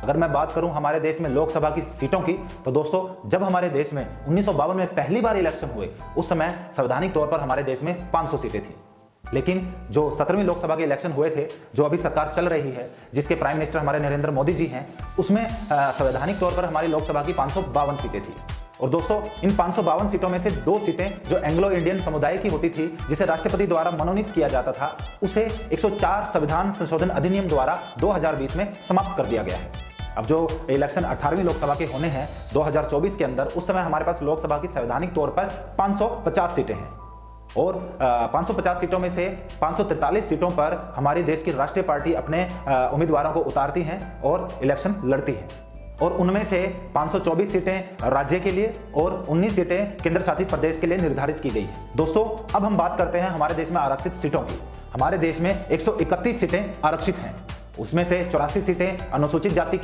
अगर मैं बात करूं हमारे देश में लोकसभा की सीटों की, तो दोस्तों जब हमारे देश में 1952 में पहली बार इलेक्शन हुए, उस समय संवैधानिक तौर पर हमारे देश में 500 सीटें थी। लेकिन जो 17वीं लोकसभा के इलेक्शन हुए थे, जो अभी सरकार चल रही है, जिसके प्राइम मिनिस्टर हमारे नरेंद्र मोदी जी हैं, उसमें संवैधानिक तौर पर हमारी लोकसभा की 552 सीटें थी। और दोस्तों इन 552 सीटों में से 2 सीटें जो एंग्लो इंडियन समुदाय की होती थी, जिसे राष्ट्रपति द्वारा मनोनीत किया जाता था, उसे 104 संविधान संशोधन अधिनियम द्वारा 2020 में समाप्त कर दिया गया है। अब जो इलेक्शन 18वीं लोकसभा के होने हैं 2024 के अंदर, उस समय हमारे पास लोकसभा की संवैधानिक तौर पर 550 सीटें हैं और 550 सीटों में से 543 सीटों पर हमारे देश की राष्ट्रीय पार्टी अपने उम्मीदवारों को उतारती हैं और इलेक्शन लड़ती है। और उनमें से 524 सीटें राज्य के लिए और 19 सीटें केंद्र शासित प्रदेश के लिए निर्धारित की गई है। दोस्तों अब हम बात करते हैं हमारे देश में आरक्षित सीटों की। हमारे देश में 131 सीटें आरक्षित हैं, उसमें से 84 सीटें अनुसूचित जाति